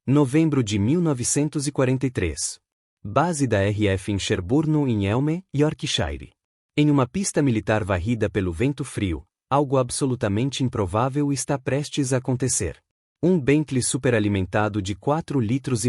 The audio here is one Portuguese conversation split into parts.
Novembro de 1943. Base da RF em Sherburne-in-Elme, Yorkshire. Em uma pista militar varrida pelo vento frio, algo absolutamente improvável está prestes a acontecer. Um Bentley superalimentado de 4,5 litros,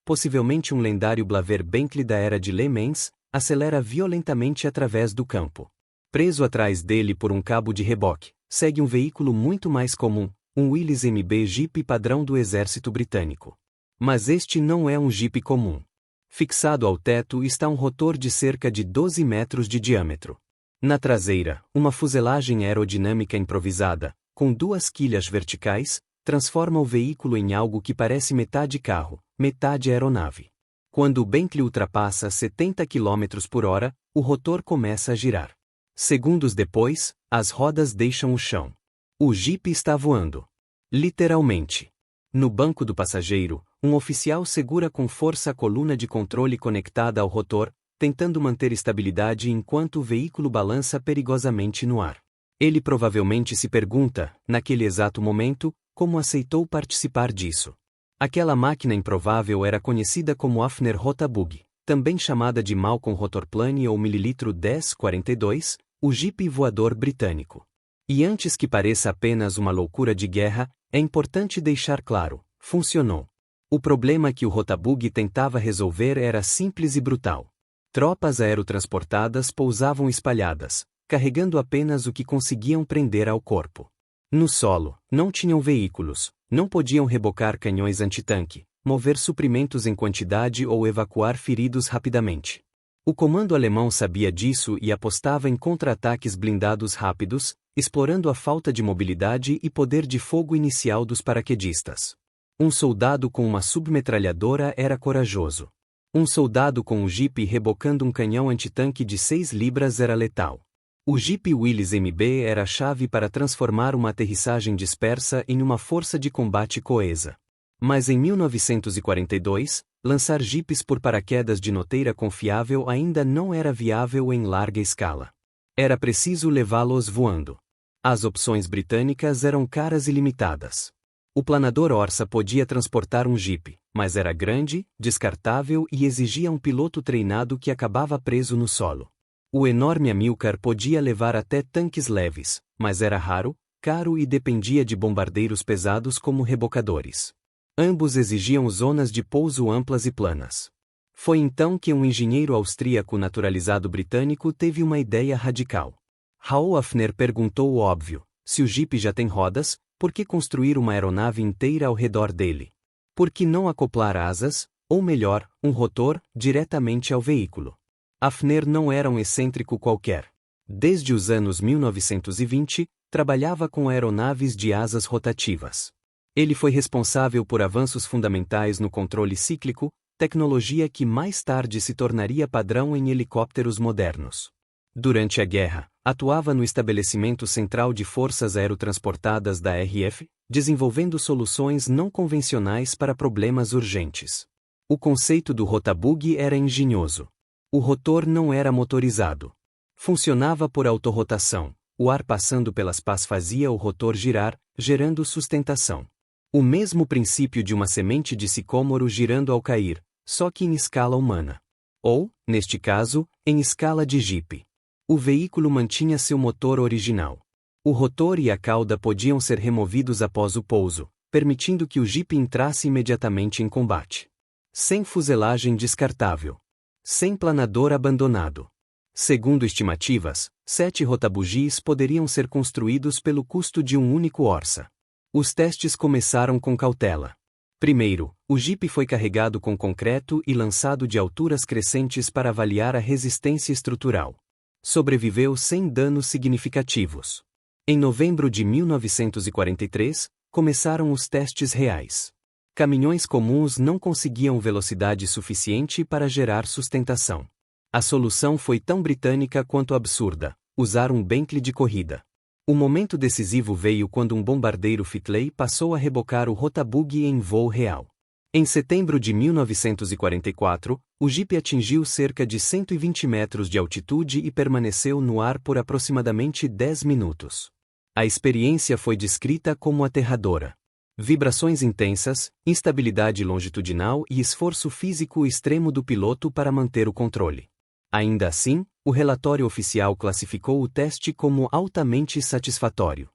possivelmente um lendário Blaver Bentley da era de Le Mans, acelera violentamente através do campo. Preso atrás dele por um cabo de reboque, segue um veículo muito mais comum, um Willys MB Jeep padrão do exército britânico. Mas este não é um Jeep comum. Fixado ao teto está um rotor de cerca de 12 metros de diâmetro. Na traseira, uma fuselagem aerodinâmica improvisada, com 2 quilhas verticais, transforma o veículo em algo que parece metade carro, metade aeronave. Quando o Bentley ultrapassa 70 km por hora, o rotor começa a girar. Segundos depois, as rodas deixam o chão. O Jeep está voando. Literalmente. No banco do passageiro, um oficial segura com força a coluna de controle conectada ao rotor, tentando manter estabilidade enquanto o veículo balança perigosamente no ar. Ele provavelmente se pergunta, naquele exato momento, como aceitou participar disso. Aquela máquina improvável era conhecida como Hafner Rotabug, também chamada de Malcolm Rotorplane ou mililitro 1042, o Jeep voador britânico. E antes que pareça apenas uma loucura de guerra, é importante deixar claro, funcionou. O problema que o Rotabug tentava resolver era simples e brutal. Tropas aerotransportadas pousavam espalhadas, carregando apenas o que conseguiam prender ao corpo. No solo, não tinham veículos, não podiam rebocar canhões antitanque, mover suprimentos em quantidade ou evacuar feridos rapidamente. O comando alemão sabia disso e apostava em contra-ataques blindados rápidos, explorando a falta de mobilidade e poder de fogo inicial dos paraquedistas. Um soldado com uma submetralhadora era corajoso. Um soldado com um Jeep rebocando um canhão antitanque de 6 libras era letal. O Jeep Willys MB era a chave para transformar uma aterrissagem dispersa em uma força de combate coesa. Mas em 1942, lançar jipes por paraquedas de noteira confiável ainda não era viável em larga escala. Era preciso levá-los voando. As opções britânicas eram caras e limitadas. O planador Orsa podia transportar um Jeep, mas era grande, descartável e exigia um piloto treinado que acabava preso no solo. O enorme Amilcar podia levar até tanques leves, mas era raro, caro e dependia de bombardeiros pesados como rebocadores. Ambos exigiam zonas de pouso amplas e planas. Foi então que um engenheiro austríaco naturalizado britânico teve uma ideia radical. Raoul Hafner perguntou o óbvio: se o Jeep já tem rodas, por que construir uma aeronave inteira ao redor dele? Por que não acoplar asas, ou melhor, um rotor, diretamente ao veículo? Hafner não era um excêntrico qualquer. Desde os anos 1920, trabalhava com aeronaves de asas rotativas. Ele foi responsável por avanços fundamentais no controle cíclico, tecnologia que mais tarde se tornaria padrão em helicópteros modernos. Durante a guerra, atuava no estabelecimento central de forças aerotransportadas da RF, desenvolvendo soluções não convencionais para problemas urgentes. O conceito do Rotabug era engenhoso. O rotor não era motorizado. Funcionava por autorrotação. O ar passando pelas pás fazia o rotor girar, gerando sustentação. O mesmo princípio de uma semente de sicômoro girando ao cair, só que em escala humana. Ou, neste caso, em escala de Jeep. O veículo mantinha seu motor original. O rotor e a cauda podiam ser removidos após o pouso, permitindo que o Jeep entrasse imediatamente em combate. Sem fuselagem descartável. Sem planador abandonado. Segundo estimativas, 7 Rotabugis poderiam ser construídos pelo custo de um único Orsa. Os testes começaram com cautela. Primeiro, o Jeep foi carregado com concreto e lançado de alturas crescentes para avaliar a resistência estrutural. Sobreviveu sem danos significativos. Em novembro de 1943, começaram os testes reais. Caminhões comuns não conseguiam velocidade suficiente para gerar sustentação. A solução foi tão britânica quanto absurda: usar um Bentley de corrida. O momento decisivo veio quando um bombardeiro Fitley passou a rebocar o Rotabug em voo real. Em setembro de 1944, o Jeep atingiu cerca de 120 metros de altitude e permaneceu no ar por aproximadamente 10 minutos. A experiência foi descrita como aterradora. Vibrações intensas, instabilidade longitudinal e esforço físico extremo do piloto para manter o controle. Ainda assim, o relatório oficial classificou o teste como altamente satisfatório.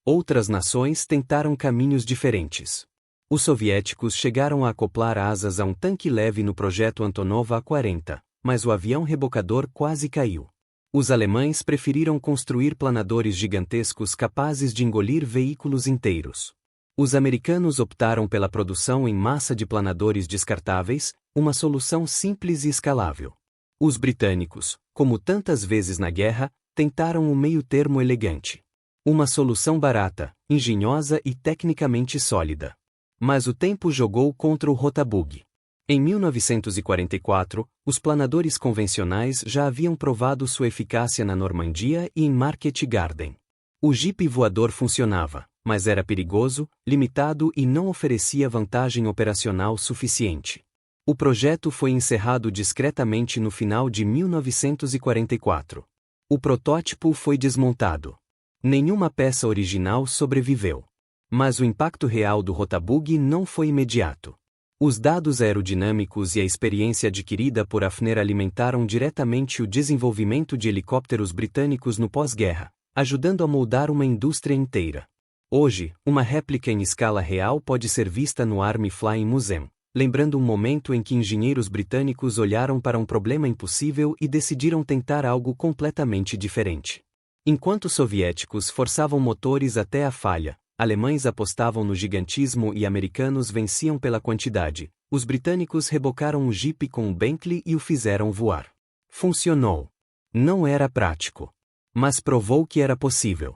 Outras nações tentaram caminhos diferentes. Os soviéticos chegaram a acoplar asas a um tanque leve no projeto Antonov A-40, mas o avião rebocador quase caiu. Os alemães preferiram construir planadores gigantescos capazes de engolir veículos inteiros. Os americanos optaram pela produção em massa de planadores descartáveis, uma solução simples e escalável. Os britânicos, como tantas vezes na guerra, tentaram um meio-termo elegante. Uma solução barata, engenhosa e tecnicamente sólida. Mas o tempo jogou contra o Rotabug. Em 1944, os planadores convencionais já haviam provado sua eficácia na Normandia e em Market Garden. O Jeep voador funcionava, mas era perigoso, limitado e não oferecia vantagem operacional suficiente. O projeto foi encerrado discretamente no final de 1944. O protótipo foi desmontado. Nenhuma peça original sobreviveu. Mas o impacto real do Rotabug não foi imediato. Os dados aerodinâmicos e a experiência adquirida por Hafner alimentaram diretamente o desenvolvimento de helicópteros britânicos no pós-guerra, ajudando a moldar uma indústria inteira. Hoje, uma réplica em escala real pode ser vista no Army Flying Museum, lembrando um momento em que engenheiros britânicos olharam para um problema impossível e decidiram tentar algo completamente diferente. Enquanto soviéticos forçavam motores até a falha, alemães apostavam no gigantismo e americanos venciam pela quantidade. Os britânicos rebocaram o Jeep com o Bentley e o fizeram voar. Funcionou. Não era prático. Mas provou que era possível.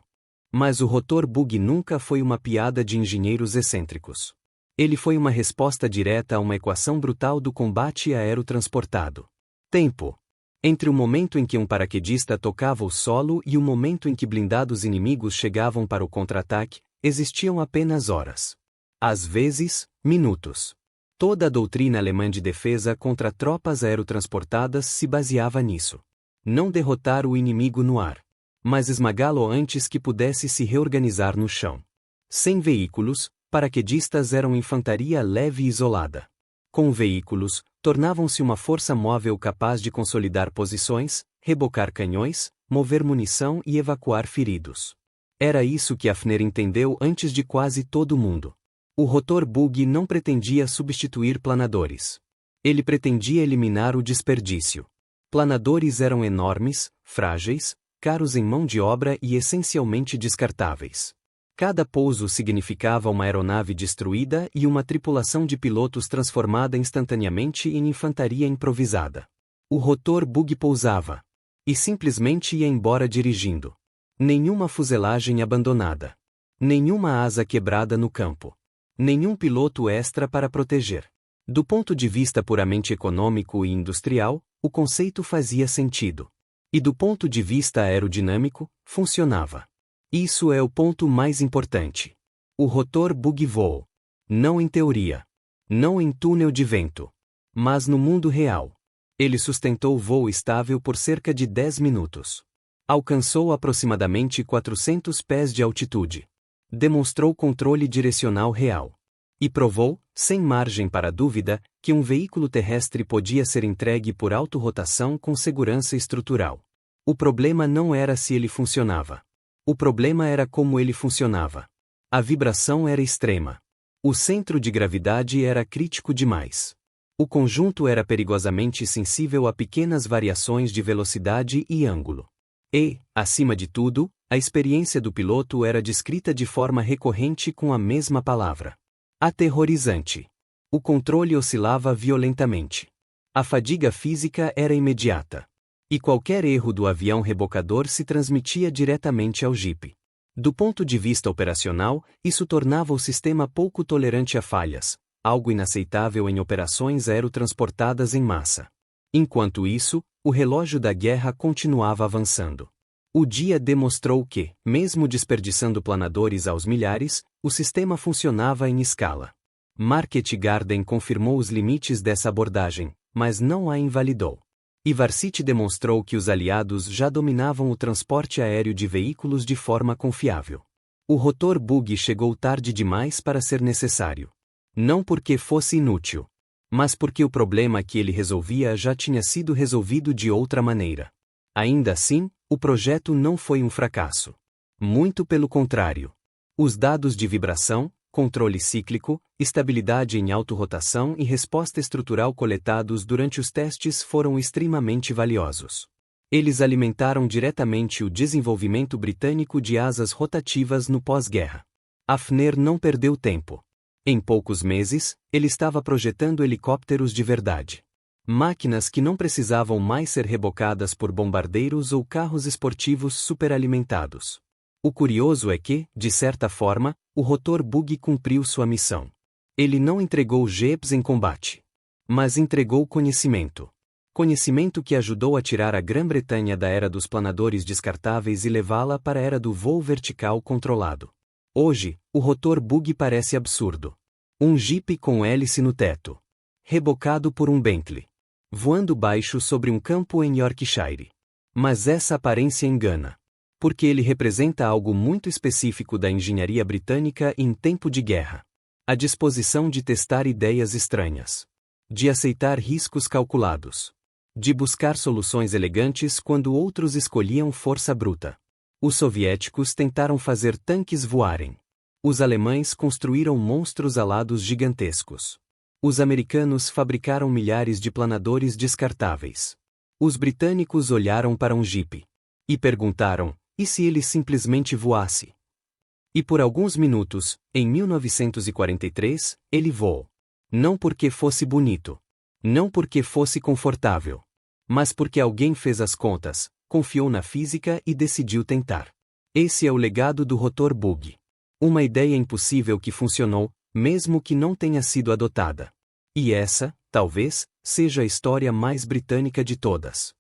Mas o rotor bug nunca foi uma piada de engenheiros excêntricos. Ele foi uma resposta direta a uma equação brutal do combate aerotransportado. Tempo. Entre o momento em que um paraquedista tocava o solo e o momento em que blindados inimigos chegavam para o contra-ataque, existiam apenas horas. Às vezes, minutos. Toda a doutrina alemã de defesa contra tropas aerotransportadas se baseava nisso. Não derrotar o inimigo no ar, mas esmagá-lo antes que pudesse se reorganizar no chão. Sem veículos, paraquedistas eram infantaria leve e isolada. Com veículos, tornavam-se uma força móvel capaz de consolidar posições, rebocar canhões, mover munição e evacuar feridos. Era isso que Hafner entendeu antes de quase todo mundo. O rotor bug não pretendia substituir planadores. Ele pretendia eliminar o desperdício. Planadores eram enormes, frágeis, caros em mão de obra e essencialmente descartáveis. Cada pouso significava uma aeronave destruída e uma tripulação de pilotos transformada instantaneamente em infantaria improvisada. O rotor bug pousava. E simplesmente ia embora dirigindo. Nenhuma fuselagem abandonada. Nenhuma asa quebrada no campo. Nenhum piloto extra para proteger. Do ponto de vista puramente econômico e industrial, o conceito fazia sentido. E do ponto de vista aerodinâmico, funcionava. Isso é o ponto mais importante. O rotor bug voou. Não em teoria. Não em túnel de vento. Mas no mundo real. Ele sustentou voo estável por cerca de 10 minutos. Alcançou aproximadamente 400 pés de altitude. Demonstrou controle direcional real. E provou, sem margem para dúvida, que um veículo terrestre podia ser entregue por autorrotação com segurança estrutural. O problema não era se ele funcionava. O problema era como ele funcionava. A vibração era extrema. O centro de gravidade era crítico demais. O conjunto era perigosamente sensível a pequenas variações de velocidade e ângulo. E, acima de tudo, a experiência do piloto era descrita de forma recorrente com a mesma palavra. Aterrorizante. O controle oscilava violentamente. A fadiga física era imediata. E qualquer erro do avião rebocador se transmitia diretamente ao Jeep. Do ponto de vista operacional, isso tornava o sistema pouco tolerante a falhas, algo inaceitável em operações aerotransportadas em massa. Enquanto isso, o relógio da guerra continuava avançando. O dia demonstrou que, mesmo desperdiçando planadores aos milhares, o sistema funcionava em escala. Market Garden confirmou os limites dessa abordagem, mas não a invalidou. E Varsity demonstrou que os aliados já dominavam o transporte aéreo de veículos de forma confiável. O rotor bug chegou tarde demais para ser necessário. Não porque fosse inútil, mas porque o problema que ele resolvia já tinha sido resolvido de outra maneira. Ainda assim, o projeto não foi um fracasso. Muito pelo contrário. Os dados de vibração, controle cíclico, estabilidade em autorrotação e resposta estrutural coletados durante os testes foram extremamente valiosos. Eles alimentaram diretamente o desenvolvimento britânico de asas rotativas no pós-guerra. Hafner não perdeu tempo. Em poucos meses, ele estava projetando helicópteros de verdade. Máquinas que não precisavam mais ser rebocadas por bombardeiros ou carros esportivos superalimentados. O curioso é que, de certa forma, o rotor bug cumpriu sua missão. Ele não entregou jeeps em combate, mas entregou conhecimento. Conhecimento que ajudou a tirar a Grã-Bretanha da era dos planadores descartáveis e levá-la para a era do voo vertical controlado. Hoje, o rotor bug parece absurdo. Um Jeep com hélice no teto. Rebocado por um Bentley. Voando baixo sobre um campo em Yorkshire. Mas essa aparência engana. Porque ele representa algo muito específico da engenharia britânica em tempo de guerra. A disposição de testar ideias estranhas. De aceitar riscos calculados. De buscar soluções elegantes quando outros escolhiam força bruta. Os soviéticos tentaram fazer tanques voarem. Os alemães construíram monstros alados gigantescos. Os americanos fabricaram milhares de planadores descartáveis. Os britânicos olharam para um Jeep. E perguntaram, e se ele simplesmente voasse? E por alguns minutos, em 1943, ele voou. Não porque fosse bonito. Não porque fosse confortável. Mas porque alguém fez as contas, confiou na física e decidiu tentar. Esse é o legado do rotor bug. Uma ideia impossível que funcionou, mesmo que não tenha sido adotada. E essa, talvez, seja a história mais britânica de todas.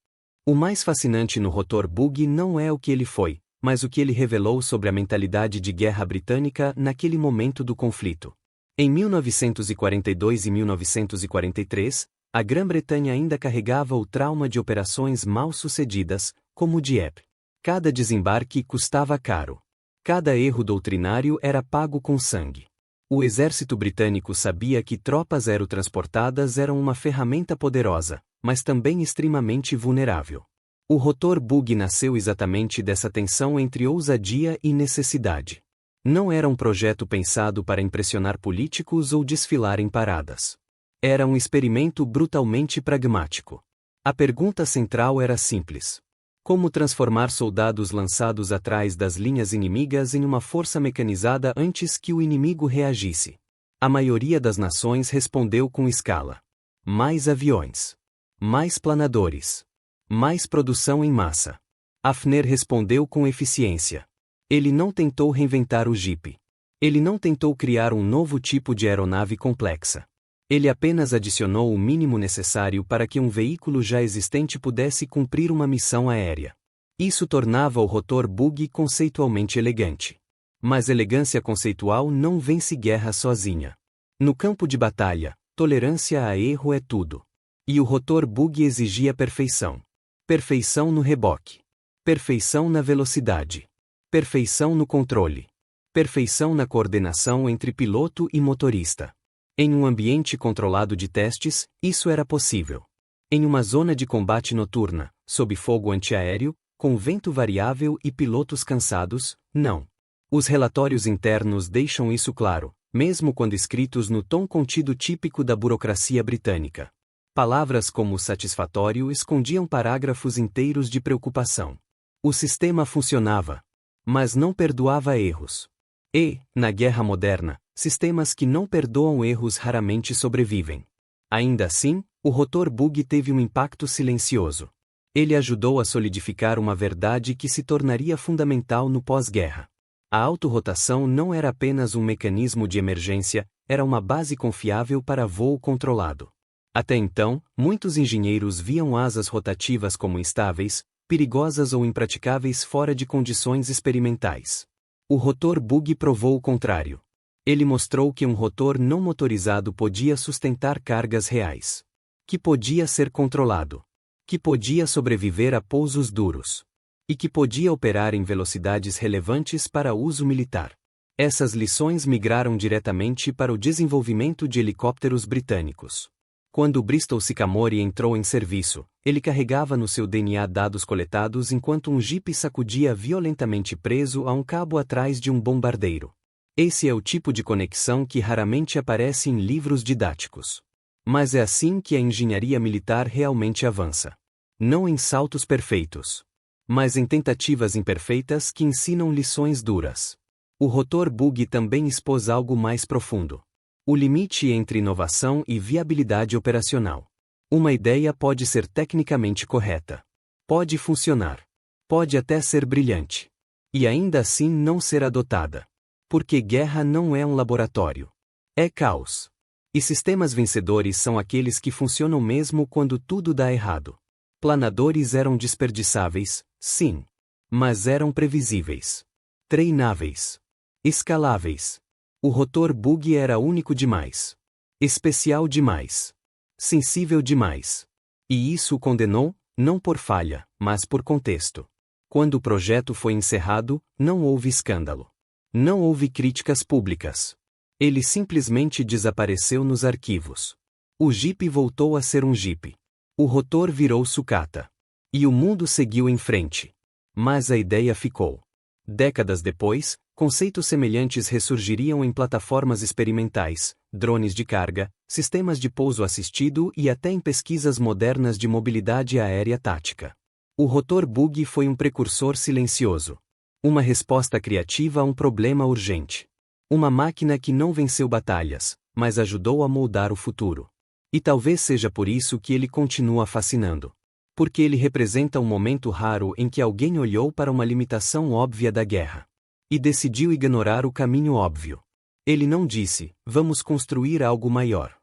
O mais fascinante no rotor bug não é o que ele foi, mas o que ele revelou sobre a mentalidade de guerra britânica naquele momento do conflito. Em 1942 e 1943, a Grã-Bretanha ainda carregava o trauma de operações mal-sucedidas, como o Dieppe. Cada desembarque custava caro. Cada erro doutrinário era pago com sangue. O exército britânico sabia que tropas aerotransportadas eram uma ferramenta poderosa, mas também extremamente vulnerável. O rotor bug nasceu exatamente dessa tensão entre ousadia e necessidade. Não era um projeto pensado para impressionar políticos ou desfilar em paradas. Era um experimento brutalmente pragmático. A pergunta central era simples. Como transformar soldados lançados atrás das linhas inimigas em uma força mecanizada antes que o inimigo reagisse? A maioria das nações respondeu com escala. Mais aviões. Mais planadores. Mais produção em massa. Hafner respondeu com eficiência. Ele não tentou reinventar o Jeep. Ele não tentou criar um novo tipo de aeronave complexa. Ele apenas adicionou o mínimo necessário para que um veículo já existente pudesse cumprir uma missão aérea. Isso tornava o rotor bug conceitualmente elegante. Mas elegância conceitual não vence guerra sozinha. No campo de batalha, tolerância a erro é tudo. E o rotor bug exigia perfeição. Perfeição no reboque. Perfeição na velocidade. Perfeição no controle. Perfeição na coordenação entre piloto e motorista. Em um ambiente controlado de testes, isso era possível. Em uma zona de combate noturna, sob fogo antiaéreo, com vento variável e pilotos cansados, não. Os relatórios internos deixam isso claro, mesmo quando escritos no tom contido típico da burocracia britânica. Palavras como satisfatório escondiam parágrafos inteiros de preocupação. O sistema funcionava, mas não perdoava erros. E, na guerra moderna, sistemas que não perdoam erros raramente sobrevivem. Ainda assim, o rotor bug teve um impacto silencioso. Ele ajudou a solidificar uma verdade que se tornaria fundamental no pós-guerra. A autorrotação não era apenas um mecanismo de emergência, era uma base confiável para voo controlado. Até então, muitos engenheiros viam asas rotativas como instáveis, perigosas ou impraticáveis fora de condições experimentais. O rotor bug provou o contrário. Ele mostrou que um rotor não motorizado podia sustentar cargas reais. Que podia ser controlado. Que podia sobreviver a pousos duros. E que podia operar em velocidades relevantes para uso militar. Essas lições migraram diretamente para o desenvolvimento de helicópteros britânicos. Quando o Bristol Sycamore entrou em serviço, ele carregava no seu DNA dados coletados enquanto um jipe sacudia violentamente preso a um cabo atrás de um bombardeiro. Esse é o tipo de conexão que raramente aparece em livros didáticos. Mas é assim que a engenharia militar realmente avança. Não em saltos perfeitos, mas em tentativas imperfeitas que ensinam lições duras. O rotor bug também expôs algo mais profundo. O limite entre inovação e viabilidade operacional. Uma ideia pode ser tecnicamente correta. Pode funcionar. Pode até ser brilhante. E ainda assim não ser adotada. Porque guerra não é um laboratório. É caos. E sistemas vencedores são aqueles que funcionam mesmo quando tudo dá errado. Planadores eram desperdiçáveis, sim. Mas eram previsíveis. Treináveis. Escaláveis. O rotor bug era único demais. Especial demais. Sensível demais. E isso o condenou, não por falha, mas por contexto. Quando o projeto foi encerrado, não houve escândalo. Não houve críticas públicas. Ele simplesmente desapareceu nos arquivos. O Jeep voltou a ser um Jeep. O rotor virou sucata. E o mundo seguiu em frente. Mas a ideia ficou. Décadas depois, conceitos semelhantes ressurgiriam em plataformas experimentais, drones de carga, sistemas de pouso assistido e até em pesquisas modernas de mobilidade aérea tática. O rotor bug foi um precursor silencioso. Uma resposta criativa a um problema urgente. Uma máquina que não venceu batalhas, mas ajudou a moldar o futuro. E talvez seja por isso que ele continua fascinando. Porque ele representa um momento raro em que alguém olhou para uma limitação óbvia da guerra. E decidiu ignorar o caminho óbvio. Ele não disse, vamos construir algo maior.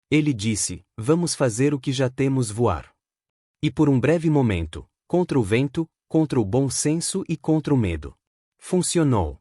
Ele disse, vamos fazer o que já temos voar. E por um breve momento, contra o vento, contra o bom senso e contra o medo. Funcionou.